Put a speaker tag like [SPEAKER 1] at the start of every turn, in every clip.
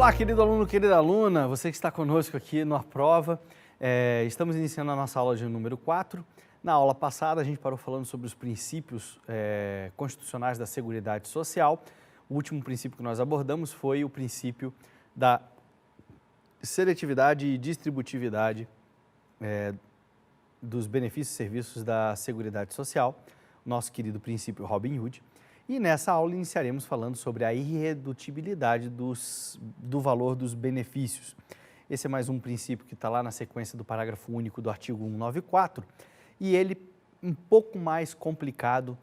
[SPEAKER 1] Olá, querido aluno, querida aluna, você que está conosco aqui no Aprova. Estamos iniciando a nossa aula de número 4. Na aula passada, a gente parou falando sobre os princípios constitucionais da Seguridade Social. O último princípio que nós abordamos foi o princípio da seletividade e distributividade dos benefícios e serviços da Seguridade Social, nosso querido princípio Robin Hood. E nessa aula iniciaremos falando sobre a irredutibilidade do valor dos benefícios. Esse é mais um princípio que está lá na sequência do parágrafo único do artigo 194 e ele um pouco mais complicado,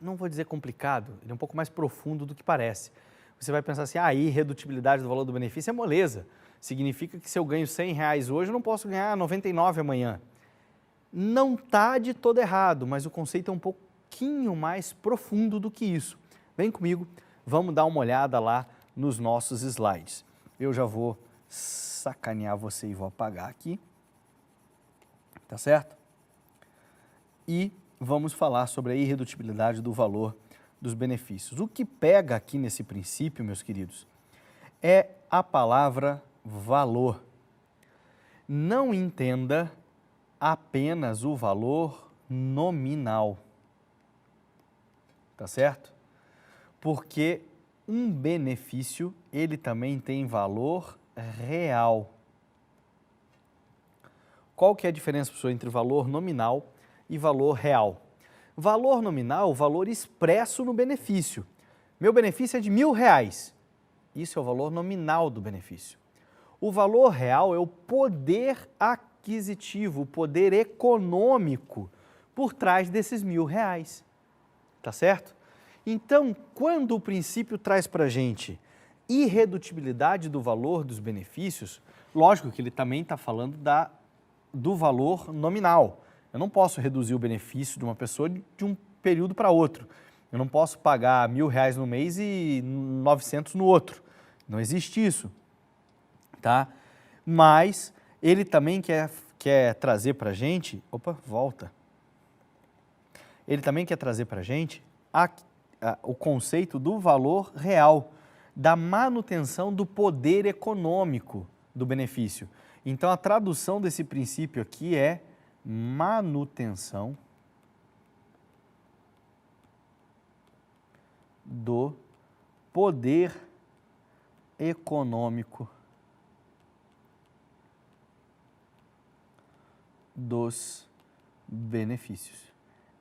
[SPEAKER 1] não vou dizer complicado, ele é um pouco mais profundo do que parece. Você vai pensar assim, a irredutibilidade do valor do benefício é moleza, significa que se eu ganho R$100 hoje eu não posso ganhar 99 amanhã. Não está de todo errado, mas o conceito é um pouquinho mais profundo do que isso. Vem comigo, vamos dar uma olhada lá nos nossos slides. Eu já vou sacanear você e vou apagar aqui, tá certo? E vamos falar sobre a irredutibilidade do valor dos benefícios. O que pega aqui nesse princípio, meus queridos, é a palavra valor. Não entenda apenas o valor nominal. Tá certo? Porque um benefício, ele também tem valor real. Qual que é a diferença, professor, entre valor nominal e valor real? Valor nominal, valor expresso no benefício. Meu benefício é de R$1.000. Isso é o valor nominal do benefício. O valor real é o poder aquisitivo, o poder econômico por trás desses R$1.000. Tá certo? Então, quando o princípio traz para a gente irredutibilidade do valor dos benefícios, lógico que ele também está falando do valor nominal. Eu não posso reduzir o benefício de uma pessoa de um período para outro. Eu não posso pagar R$1.000 no mês e 900 no outro. Não existe isso, tá? Mas ele também quer trazer para a gente... Opa, volta. Ele também quer trazer para a gente o conceito do valor real, da manutenção do poder econômico do benefício. Então, a tradução desse princípio aqui é manutenção do poder econômico dos benefícios.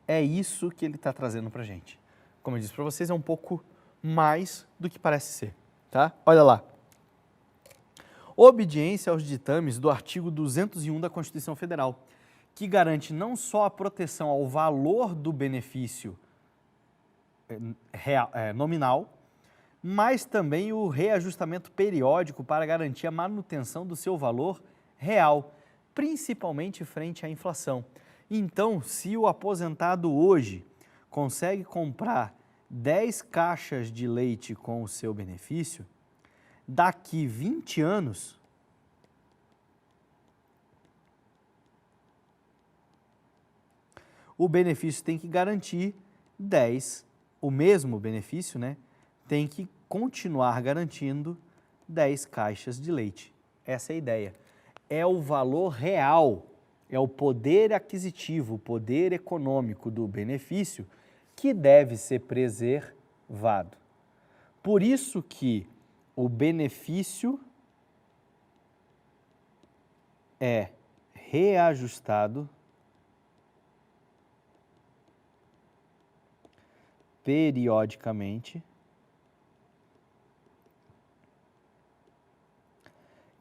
[SPEAKER 1] É isso que ele está trazendo para a gente. Como eu disse para vocês, é um pouco mais do que parece ser, tá? Olha lá. Obediência aos ditames do artigo 201 da Constituição Federal, que garante não só a proteção ao valor do benefício nominal, mas também o reajustamento periódico para garantir a manutenção do seu valor real, principalmente frente à inflação. Então, se o aposentado hoje consegue comprar 10 caixas de leite com o seu benefício, daqui 20 anos, o benefício tem que garantir 10, o mesmo benefício, né? Tem que continuar garantindo 10 caixas de leite. Essa é a ideia. É o valor real. É o poder aquisitivo, o poder econômico do benefício que deve ser preservado. Por isso que o benefício é reajustado periodicamente.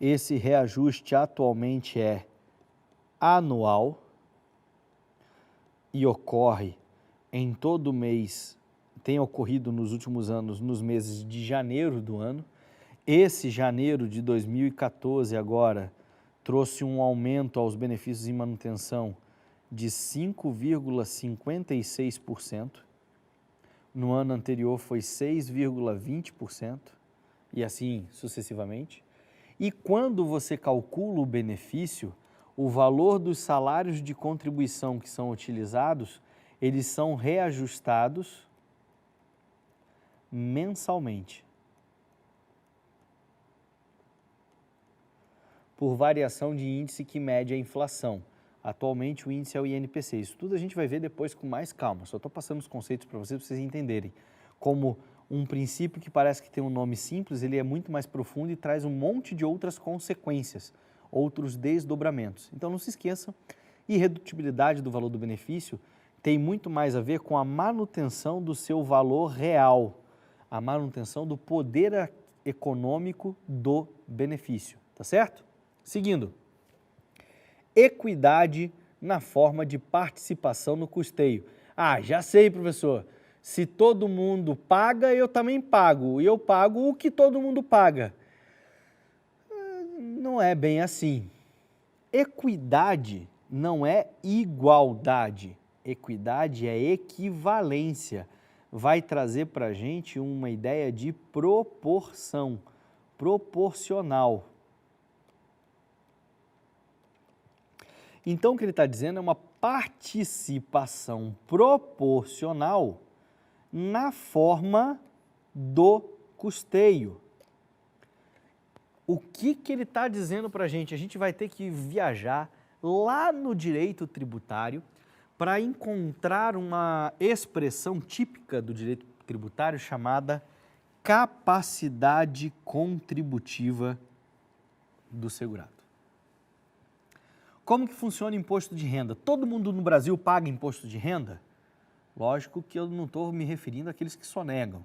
[SPEAKER 1] Esse reajuste atualmente é anual e ocorre em todo mês, tem ocorrido nos últimos anos, nos meses de janeiro do ano. Esse janeiro de 2014 agora trouxe um aumento aos benefícios em manutenção de 5,56%. No ano anterior foi 6,20% e assim sucessivamente. E quando você calcula o benefício, o valor dos salários de contribuição que são utilizados, eles são reajustados mensalmente. por variação de índice que mede a inflação. Atualmente o índice é o INPC. Isso tudo a gente vai ver depois com mais calma. Só estou passando os conceitos para vocês entenderem. Como um princípio que parece que tem um nome simples, ele é muito mais profundo e traz um monte de outras consequências, outros desdobramentos. Então não se esqueçam, irredutibilidade do valor do benefício tem muito mais a ver com a manutenção do seu valor real, a manutenção do poder econômico do benefício, tá certo? Seguindo, equidade na forma de participação no custeio. Ah, já sei, professor, se todo mundo paga, eu também pago, e eu pago o que todo mundo paga. Não é bem assim. Equidade não é igualdade. Equidade é equivalência. Vai trazer para a gente uma ideia de proporção, proporcional. Então, o que ele está dizendo é uma participação proporcional na forma do custeio. O que ele está dizendo para a gente? A gente vai ter que viajar lá no direito tributário para encontrar uma expressão típica do direito tributário chamada capacidade contributiva do segurado. Como que funciona o imposto de renda? Todo mundo no Brasil paga imposto de renda? Lógico que eu não estou me referindo àqueles que sonegam.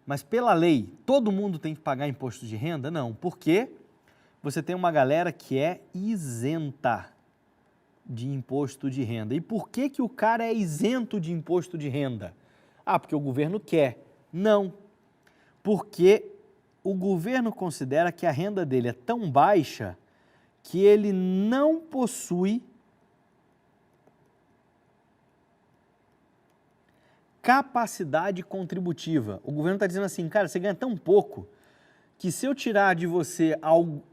[SPEAKER 1] Mas pela lei, todo mundo tem que pagar imposto de renda? Não, porque você tem uma galera que é isenta de imposto de renda. E por que o cara é isento de imposto de renda? Ah, porque o governo quer. Não, porque o governo considera que a renda dele é tão baixa que ele não possui capacidade contributiva. O governo está dizendo assim, cara, você ganha tão pouco que se eu tirar de você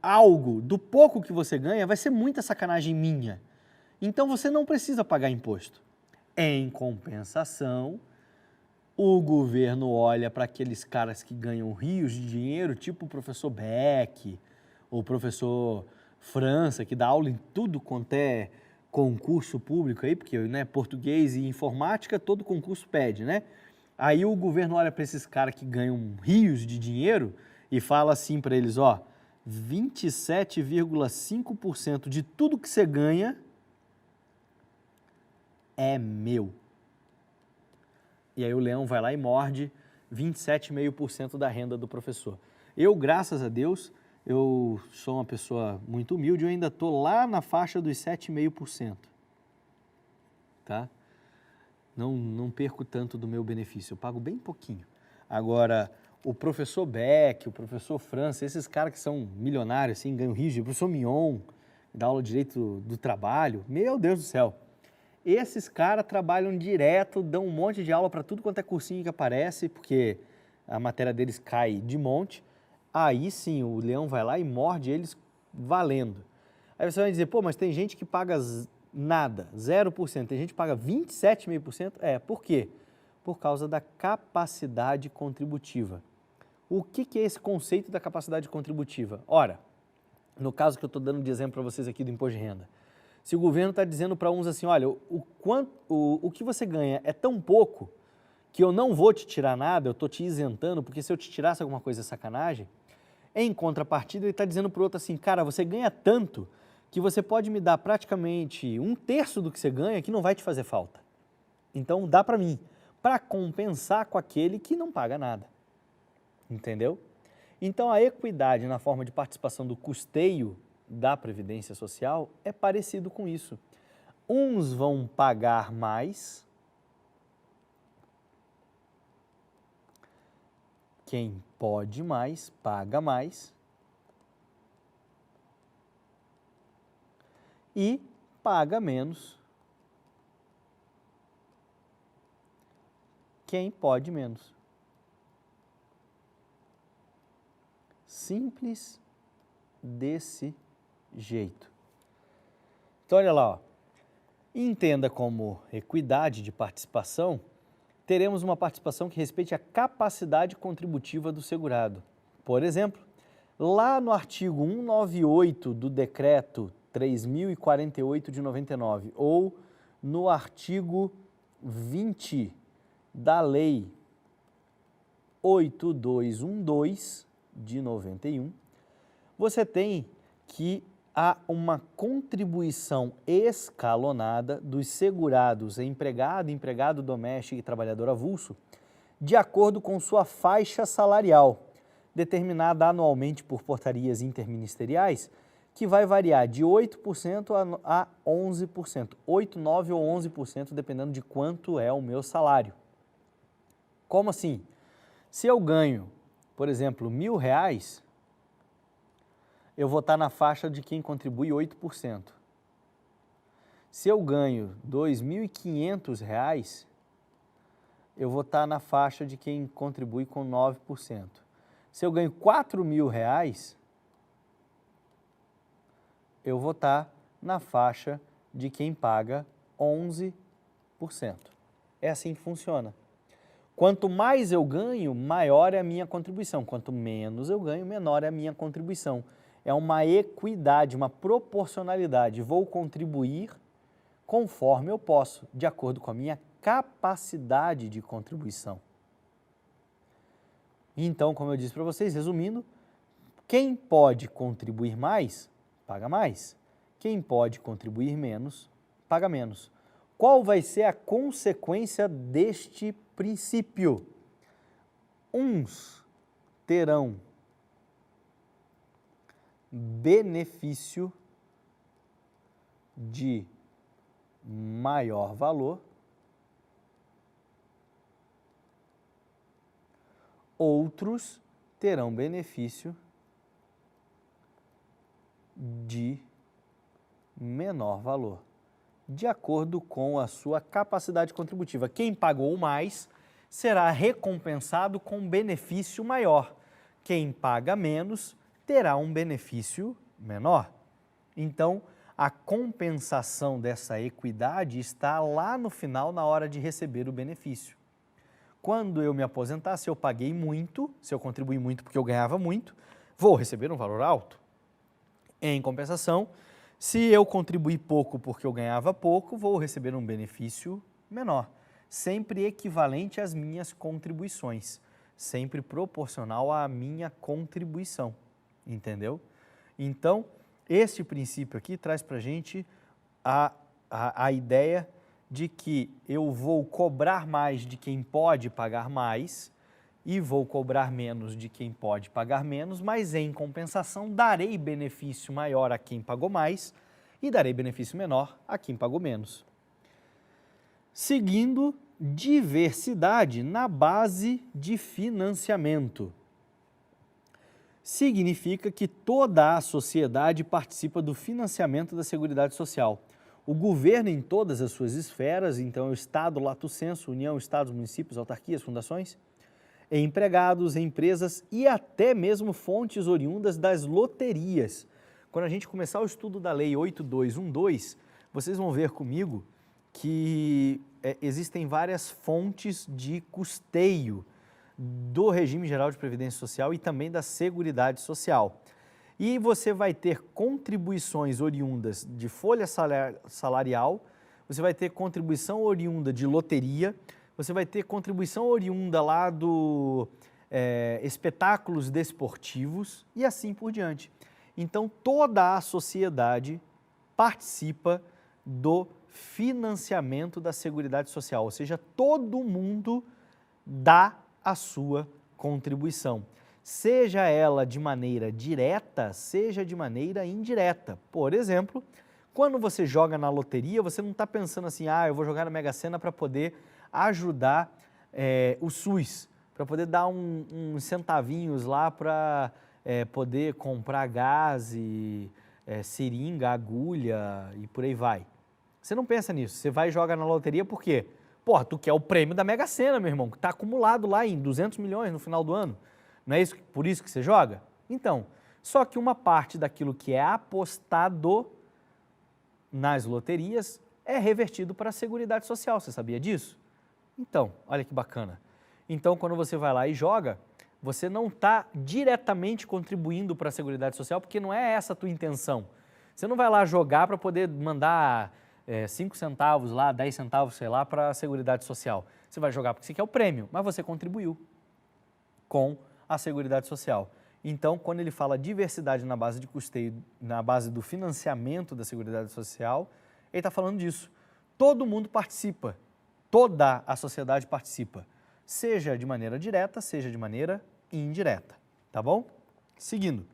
[SPEAKER 1] algo do pouco que você ganha, vai ser muita sacanagem minha. Então você não precisa pagar imposto. Em compensação, o governo olha para aqueles caras que ganham rios de dinheiro, tipo o professor Beck, o professor França, que dá aula em tudo quanto é concurso público aí, porque né, português e informática todo concurso pede, né? Aí o governo olha para esses caras que ganham rios de dinheiro e fala assim para eles, ó, 27,5% de tudo que você ganha é meu. E aí o leão vai lá e morde 27,5% da renda do professor. Eu, graças a Deus, eu sou uma pessoa muito humilde, eu ainda estou lá na faixa dos 7,5%. Tá? Não perco tanto do meu benefício, eu pago bem pouquinho. Agora, o professor Beck, o professor França, esses caras que são milionários, assim, ganham rios, o professor Mion, dá aula de direito do trabalho, meu Deus do céu. Esses caras trabalham direto, dão um monte de aula para tudo quanto é cursinho que aparece, porque a matéria deles cai de monte. Aí sim, o leão vai lá e morde eles valendo. Aí você vai dizer, pô, mas tem gente que paga nada, 0%, tem gente que paga 27,5%. Por quê? Por causa da capacidade contributiva. O que é esse conceito da capacidade contributiva? Ora, no caso que eu estou dando de exemplo para vocês aqui do imposto de renda, se o governo está dizendo para uns assim, olha, o que você ganha é tão pouco que eu não vou te tirar nada, eu estou te isentando, porque se eu te tirasse alguma coisa é sacanagem, em contrapartida ele está dizendo para o outro assim, cara, você ganha tanto que você pode me dar praticamente 1/3 do que você ganha que não vai te fazer falta. Então dá para mim, para compensar com aquele que não paga nada. Entendeu? Então a equidade na forma de participação do custeio da Previdência Social é parecido com isso. Uns vão pagar mais, quem pode mais, paga mais, e paga menos, quem pode menos. Simples desse jeito. Então, olha lá, ó. Entenda como equidade de participação, teremos uma participação que respeite a capacidade contributiva do segurado. Por exemplo, Lá no artigo 198 do decreto 3.048 de 99, ou no artigo 20 da lei 8212 de 91, você tem que há uma contribuição escalonada dos segurados empregado, empregado doméstico e trabalhador avulso, de acordo com sua faixa salarial, determinada anualmente por portarias interministeriais, que vai variar de 8% a 11%, 8%, 9% ou 11%, dependendo de quanto é o meu salário. Como assim? Se eu ganho, por exemplo, R$1.000, eu vou estar na faixa de quem contribui 8%. Se eu ganho R$2.500, eu vou estar na faixa de quem contribui com 9%. Se eu ganho R$4.000, eu vou estar na faixa de quem paga 11%. É assim que funciona. Quanto mais eu ganho, maior é a minha contribuição. Quanto menos eu ganho, menor é a minha contribuição. É uma equidade, uma proporcionalidade. Vou contribuir conforme eu posso, de acordo com a minha capacidade de contribuição. Então, como eu disse para vocês, resumindo, quem pode contribuir mais, paga mais. Quem pode contribuir menos, paga menos. Qual vai ser a consequência deste princípio? Uns terão benefício de maior valor, outros terão benefício de menor valor, de acordo com a sua capacidade contributiva. Quem pagou mais será recompensado com benefício maior. Quem paga menos terá um benefício menor. Então, a compensação dessa equidade está lá no final, na hora de receber o benefício. Quando eu me aposentar, se eu paguei muito, se eu contribuí muito porque eu ganhava muito, vou receber um valor alto. Em compensação, se eu contribuí pouco porque eu ganhava pouco, vou receber um benefício menor. Sempre equivalente às minhas contribuições, sempre proporcional à minha contribuição. Entendeu? Então, este princípio aqui traz para a gente a ideia de que eu vou cobrar mais de quem pode pagar mais e vou cobrar menos de quem pode pagar menos, mas em compensação darei benefício maior a quem pagou mais e darei benefício menor a quem pagou menos. Seguindo, diversidade na base de financiamento. Significa que toda a sociedade participa do financiamento da Seguridade Social. O governo em todas as suas esferas, então o Estado, lato sensu, União, Estados, municípios, autarquias, fundações, empregados, empresas e até mesmo fontes oriundas das loterias. Quando a gente começar o estudo da Lei 8212, vocês vão ver comigo que existem várias fontes de custeio do Regime Geral de Previdência Social e também da Seguridade Social. E você vai ter contribuições oriundas de folha salarial, você vai ter contribuição oriunda de loteria, você vai ter contribuição oriunda lá do espetáculos desportivos e assim por diante. Então, toda a sociedade participa do financiamento da Seguridade Social, ou seja, todo mundo dá a sua contribuição, seja ela de maneira direta, seja de maneira indireta. Por exemplo, quando você joga na loteria, você não está pensando assim, eu vou jogar na Mega Sena para poder ajudar o SUS, para poder dar uns centavinhos lá para poder comprar gás, e, seringa, agulha e por aí vai. Você não pensa nisso, você vai jogar na loteria por quê? Porra, tu quer o prêmio da Mega Sena, meu irmão, que está acumulado lá em 200 milhões no final do ano. Não é isso, por isso que você joga? Então, só que uma parte daquilo que é apostado nas loterias é revertido para a Seguridade Social. Você sabia disso? Então, olha que bacana. Então, quando você vai lá e joga, você não está diretamente contribuindo para a Seguridade Social, porque não é essa a tua intenção. Você não vai lá jogar para poder mandar 5 centavos lá, 10 centavos, sei lá, para a Seguridade Social. Você vai jogar porque você quer o prêmio, mas você contribuiu com a Seguridade Social. Então, quando ele fala diversidade na base de custeio, na base do financiamento da Seguridade Social, ele está falando disso. Todo mundo participa, toda a sociedade participa, seja de maneira direta, seja de maneira indireta, tá bom? Seguindo.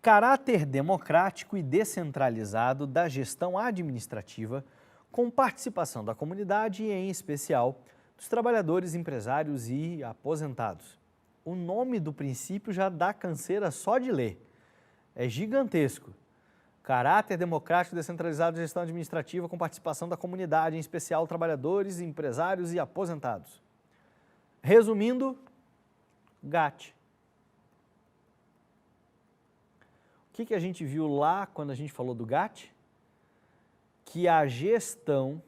[SPEAKER 1] Caráter democrático e descentralizado da gestão administrativa, com participação da comunidade e, em especial, dos trabalhadores, empresários e aposentados. O nome do princípio já dá canseira só de ler. É gigantesco. Caráter democrático descentralizado de gestão administrativa com participação da comunidade, em especial trabalhadores, empresários e aposentados. Resumindo, GAT. O que a gente viu lá quando a gente falou do GAT? Que a gestão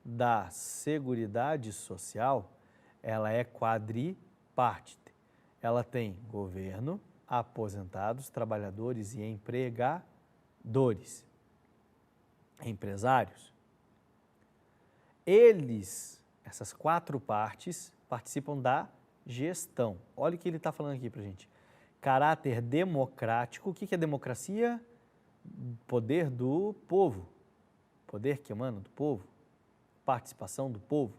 [SPEAKER 1] da Seguridade Social, ela é quadriparte. Ela tem governo, aposentados, trabalhadores e empregadores, empresários. Eles, essas 4 partes, participam da gestão. Olha o que ele está falando aqui para a gente. Caráter democrático. O que é democracia? Poder do povo. Poder que emana do povo. Participação do povo.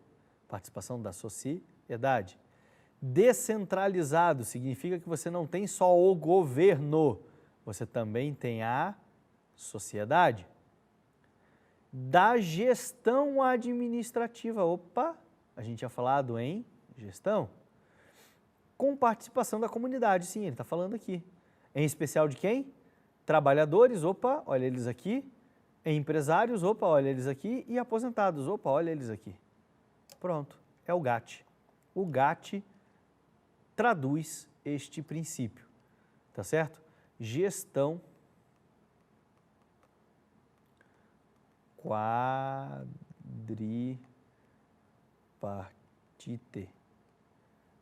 [SPEAKER 1] Participação da sociedade. Descentralizado significa que você não tem só o governo, você também tem a sociedade. Da gestão administrativa, opa, a gente tinha falado em gestão. Com participação da comunidade, sim, ele está falando aqui. Em especial de quem? Trabalhadores, opa, olha eles aqui. Empresários, opa, olha eles aqui. E aposentados, opa, olha eles aqui. Pronto, é o GAT. O GAT traduz este princípio, tá certo? Gestão quadripartite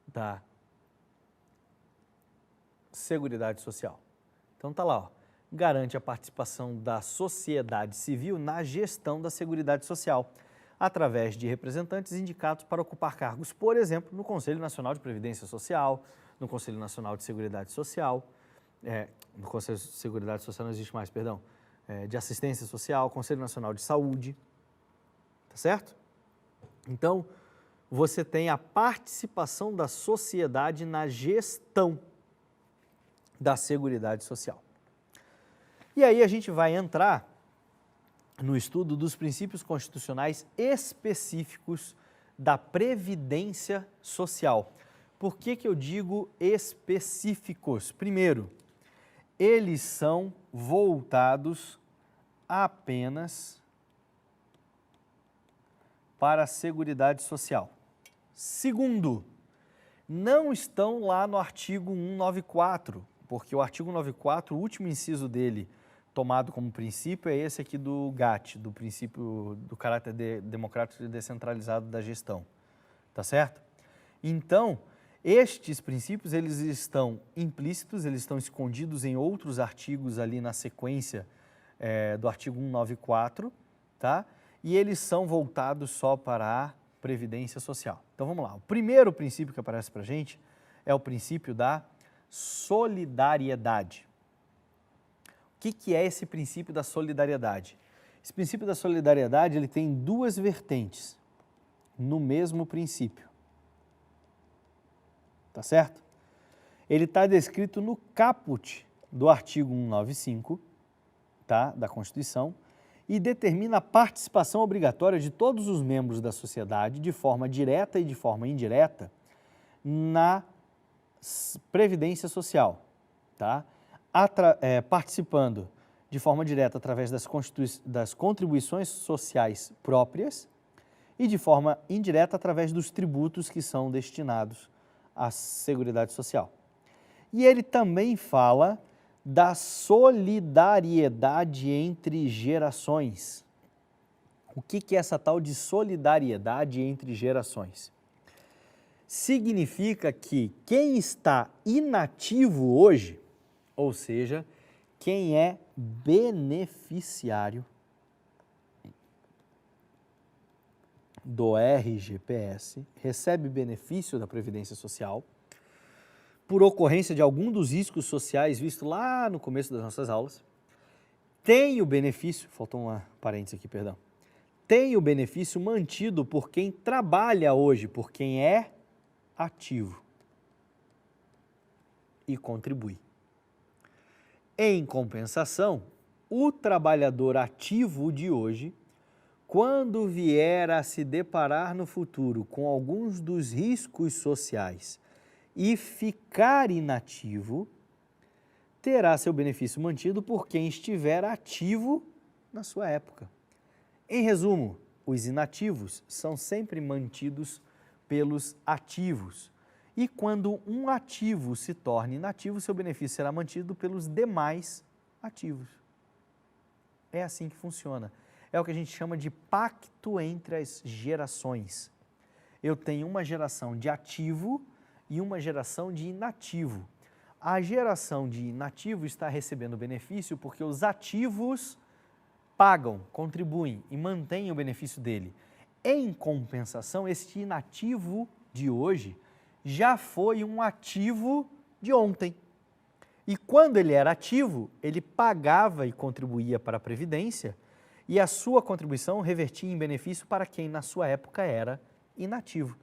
[SPEAKER 1] da Seguridade Social. Então tá lá, ó. Garante a participação da sociedade civil na gestão da Seguridade Social, através de representantes indicados para ocupar cargos, por exemplo, no Conselho Nacional de Previdência Social, no Conselho Nacional de Seguridade Social, no Conselho de Seguridade Social não existe mais, perdão, de Assistência Social, Conselho Nacional de Saúde, tá certo? Então, você tem a participação da sociedade na gestão da Seguridade Social. E aí a gente vai entrar no estudo dos princípios constitucionais específicos da Previdência Social. Por que eu digo específicos? Primeiro, eles são voltados apenas para a Seguridade Social. Segundo, não estão lá no artigo 194, porque o artigo 194, o último inciso dele, tomado como princípio, é esse aqui do GAT, do princípio do caráter democrático e descentralizado da gestão, tá certo? Então, estes princípios, eles estão implícitos, eles estão escondidos em outros artigos ali na sequência do artigo 194, tá? E eles são voltados só para a Previdência Social. Então, vamos lá. O primeiro princípio que aparece para a gente é o princípio da solidariedade. O que é esse princípio da solidariedade? Esse princípio da solidariedade, ele tem 2 vertentes no mesmo princípio. Tá certo? Ele está descrito no caput do artigo 195, tá, da Constituição, e determina a participação obrigatória de todos os membros da sociedade, de forma direta e de forma indireta, na Previdência Social, tá? Participando de forma direta através das contribuições sociais próprias e de forma indireta através dos tributos que são destinados à Seguridade Social. E ele também fala da solidariedade entre gerações. O que é essa tal de solidariedade entre gerações? Significa que quem está inativo hoje, ou seja, quem é beneficiário do RGPS, recebe benefício da Previdência Social, por ocorrência de algum dos riscos sociais visto lá no começo das nossas aulas, tem o benefício, faltou uma parêntese aqui, perdão, tem o benefício mantido por quem trabalha hoje, por quem é ativo e contribui. Em compensação, o trabalhador ativo de hoje, quando vier a se deparar no futuro com alguns dos riscos sociais e ficar inativo, terá seu benefício mantido por quem estiver ativo na sua época. Em resumo, os inativos são sempre mantidos pelos ativos. E quando um ativo se torna inativo, seu benefício será mantido pelos demais ativos. É assim que funciona. É o que a gente chama de pacto entre as gerações. Eu tenho uma geração de ativo e uma geração de inativo. A geração de inativo está recebendo benefício porque os ativos pagam, contribuem e mantêm o benefício dele. Em compensação, este inativo de hoje já foi um ativo de ontem. E quando ele era ativo, ele pagava e contribuía para a Previdência e a sua contribuição revertia em benefício para quem na sua época era inativo.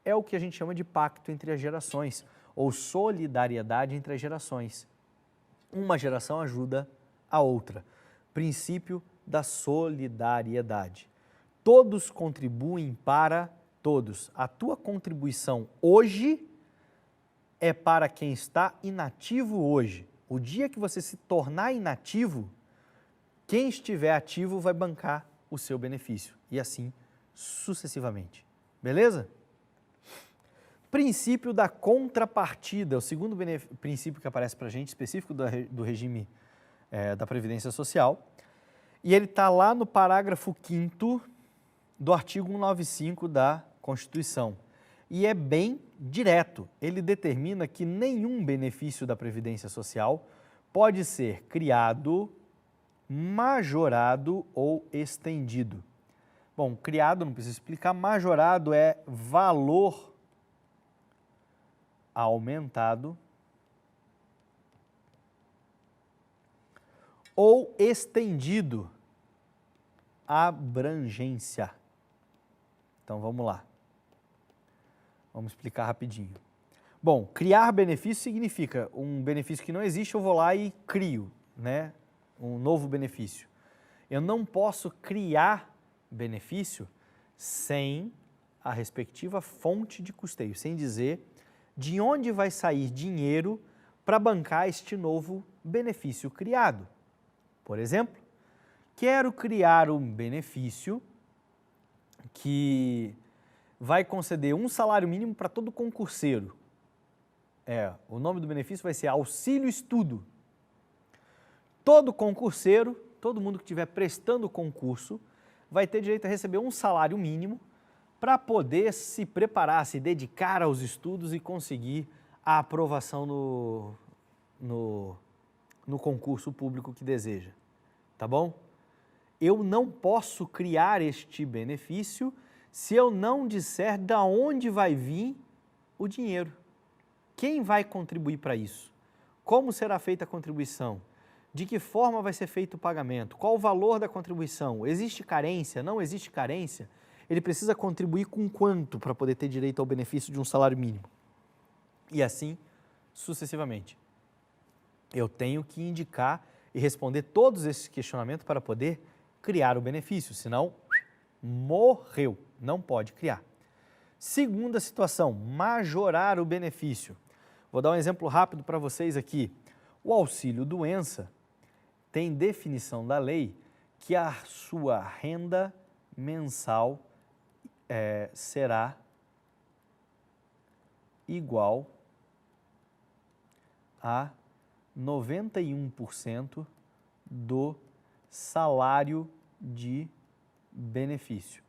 [SPEAKER 1] É o que a gente chama de pacto entre as gerações, ou solidariedade entre as gerações. Uma geração ajuda a outra. Princípio da solidariedade. Todos contribuem para todos. A tua contribuição hoje é para quem está inativo hoje. O dia que você se tornar inativo, quem estiver ativo vai bancar o seu benefício e assim sucessivamente. Beleza? Princípio da contrapartida, o segundo princípio que aparece para a gente, específico do regime da Previdência Social, e ele está lá no parágrafo 5º do artigo 195 da Constituição. E é bem direto, ele determina que nenhum benefício da Previdência Social pode ser criado, majorado ou estendido. Bom, criado não precisa explicar, majorado é valor aumentado ou estendido, abrangência. Então vamos lá. Vamos explicar rapidinho. Bom, criar benefício significa um benefício que não existe, eu vou lá e crio, né? Um novo benefício. Eu não posso criar benefício sem a respectiva fonte de custeio, sem dizer de onde vai sair dinheiro para bancar este novo benefício criado. Por exemplo, quero criar um benefício que vai conceder um salário mínimo para todo concurseiro. O nome do benefício vai ser Auxílio Estudo. Todo concurseiro, todo mundo que estiver prestando concurso, vai ter direito a receber um salário mínimo para poder se preparar, se dedicar aos estudos e conseguir a aprovação no concurso público que deseja. Tá bom? Eu não posso criar este benefício se eu não disser de onde vai vir o dinheiro. Quem vai contribuir para isso? Como será feita a contribuição? De que forma vai ser feito o pagamento? Qual o valor da contribuição? Existe carência? Não existe carência? Ele precisa contribuir com quanto para poder ter direito ao benefício de um salário mínimo? E assim sucessivamente. Eu tenho que indicar e responder todos esses questionamentos para poder criar o benefício, senão morreu, não pode criar. Segunda situação, majorar o benefício. Vou dar um exemplo rápido para vocês aqui. O auxílio-doença tem definição da lei que a sua renda mensal será igual a 91% do salário de benefício.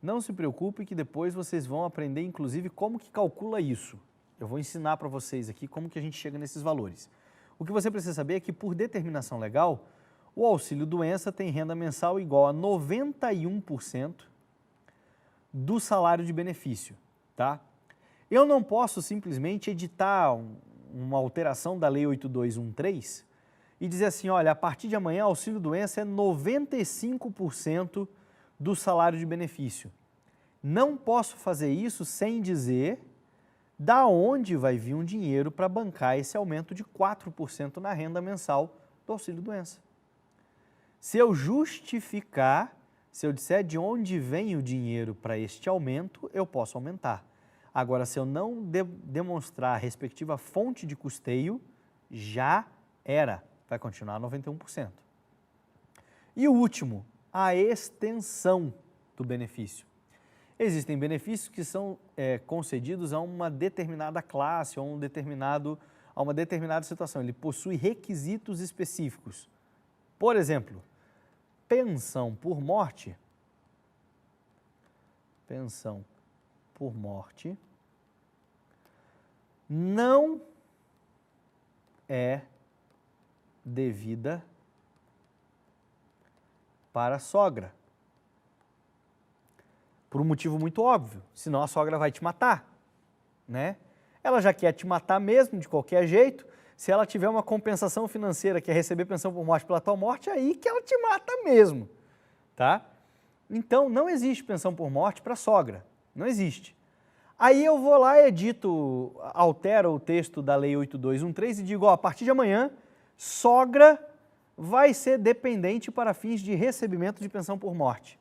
[SPEAKER 1] Não se preocupe que depois vocês vão aprender, inclusive, como que calcula isso. Eu vou ensinar para vocês aqui como que a gente chega nesses valores. O que você precisa saber é que, por determinação legal, o auxílio-doença tem renda mensal igual a 91% do salário de benefício, tá? Eu não posso simplesmente editar uma alteração da Lei 8213 e dizer assim, olha, a partir de amanhã, auxílio-doença é 95% do salário de benefício. Não posso fazer isso sem dizer da onde vai vir um dinheiro para bancar esse aumento de 4% na renda mensal do auxílio-doença. Se eu justificar, se eu disser de onde vem o dinheiro para este aumento, eu posso aumentar. Agora, se eu não demonstrar a respectiva fonte de custeio, já era, vai continuar 91%. E o último, a extensão do benefício. Existem benefícios que são concedidos a uma determinada classe ou a uma determinada situação. Ele possui requisitos específicos. Por exemplo, pensão por morte. Pensão por morte não é devida para a sogra. Por um motivo muito óbvio, senão a sogra vai te matar, né? Ela já quer te matar mesmo, de qualquer jeito. Se ela tiver uma compensação financeira, que é receber pensão por morte pela tua morte, é aí que ela te mata mesmo, tá? Então, não existe pensão por morte para sogra, não existe. Aí eu vou lá, edito, altero o texto da Lei 8213 e digo, ó, a partir de amanhã, sogra vai ser dependente para fins de recebimento de pensão por morte.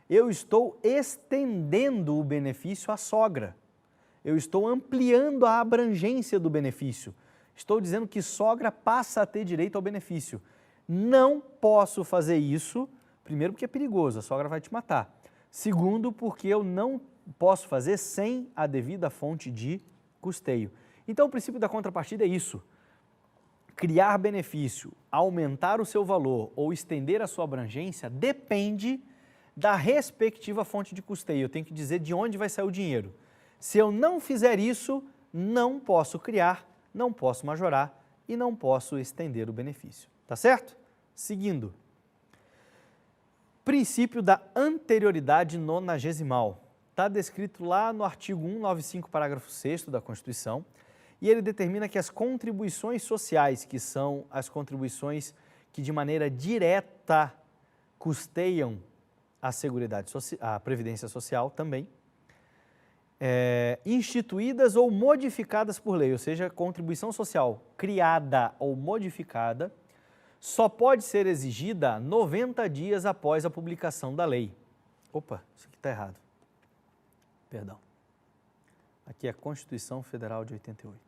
[SPEAKER 1] Eu estou estendendo o benefício à sogra. Eu estou ampliando a abrangência do benefício. Estou dizendo que sogra passa a ter direito ao benefício. Não posso fazer isso, primeiro porque é perigoso, a sogra vai te matar. Segundo, porque eu não posso fazer sem a devida fonte de custeio. Então, o princípio da contrapartida é isso. Criar benefício, aumentar o seu valor ou estender a sua abrangência depende da respectiva fonte de custeio. Eu tenho que dizer de onde vai sair o dinheiro. Se eu não fizer isso, não posso criar, não posso majorar e não posso estender o benefício. Tá certo? Seguindo. Princípio da anterioridade nonagesimal. Está descrito lá no artigo 195, parágrafo 6º da Constituição, e ele determina que as contribuições sociais, que são as contribuições que de maneira direta custeiam a Previdência Social também, instituídas ou modificadas por lei, ou seja, contribuição social criada ou modificada, só pode ser exigida 90 dias após a publicação da lei. Opa, isso aqui está errado. Perdão. Aqui é a Constituição Federal de 88.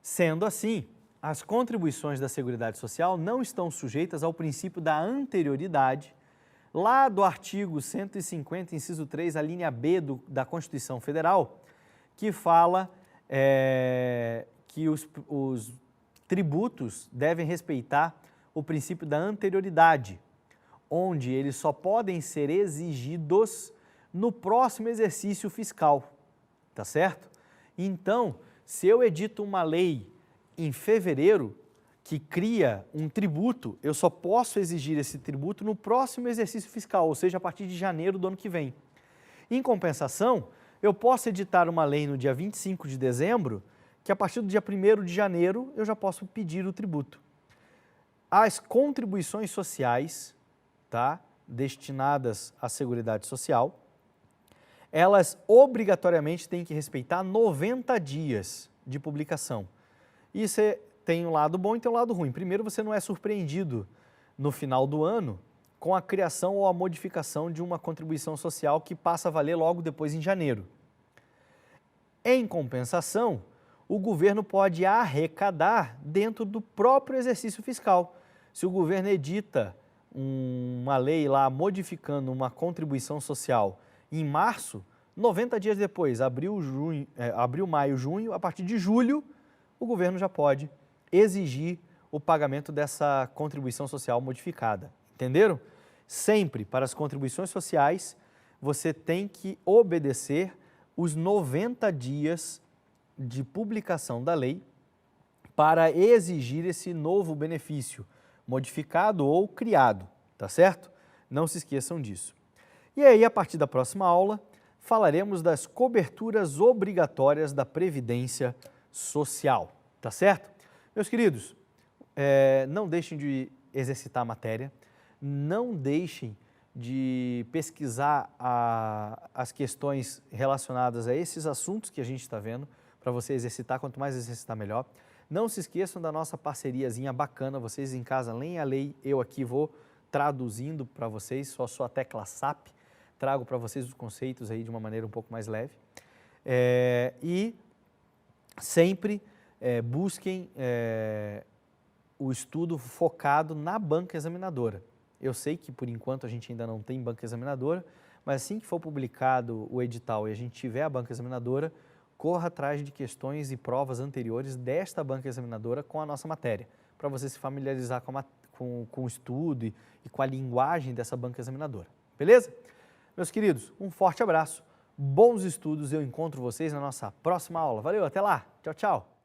[SPEAKER 1] Sendo assim, as contribuições da Seguridade Social não estão sujeitas ao princípio da anterioridade, lá do artigo 150, inciso 3, a linha B da Constituição Federal, que fala que os tributos devem respeitar o princípio da anterioridade, onde eles só podem ser exigidos no próximo exercício fiscal, tá certo? Então, se eu edito uma lei em fevereiro que cria um tributo, eu só posso exigir esse tributo no próximo exercício fiscal, ou seja, a partir de janeiro do ano que vem. Em compensação, eu posso editar uma lei no dia 25 de dezembro, que a partir do dia 1º de janeiro eu já posso pedir o tributo. As contribuições sociais, tá, destinadas à Seguridade Social, elas obrigatoriamente têm que respeitar 90 dias de publicação. Isso tem um lado bom e tem um lado ruim. Primeiro, você não é surpreendido no final do ano com a criação ou a modificação de uma contribuição social que passa a valer logo depois em janeiro. Em compensação, o governo pode arrecadar dentro do próprio exercício fiscal. Se o governo edita uma lei lá modificando uma contribuição social em março, 90 dias depois, abril, maio, junho, a partir de julho, o governo já pode exigir o pagamento dessa contribuição social modificada. Entenderam? Sempre, para as contribuições sociais, você tem que obedecer os 90 dias de publicação da lei para exigir esse novo benefício, modificado ou criado, tá certo? Não se esqueçam disso. E aí, a partir da próxima aula, falaremos das coberturas obrigatórias da Previdência Social, tá certo? Meus queridos, não deixem de exercitar a matéria, não deixem de pesquisar as questões relacionadas a esses assuntos que a gente está vendo, para você exercitar, quanto mais exercitar melhor. Não se esqueçam da nossa parceriazinha bacana, vocês em casa leem a lei, eu aqui vou traduzindo para vocês, só sua tecla SAP, trago para vocês os conceitos aí de uma maneira um pouco mais leve. E sempre busquem o estudo focado na banca examinadora. Eu sei que, por enquanto, a gente ainda não tem banca examinadora, mas assim que for publicado o edital e a gente tiver a banca examinadora, corra atrás de questões e provas anteriores desta banca examinadora com a nossa matéria, para você se familiarizar com o estudo e com a linguagem dessa banca examinadora. Beleza? Meus queridos, um forte abraço, bons estudos, eu encontro vocês na nossa próxima aula. Valeu, até lá, tchau, tchau!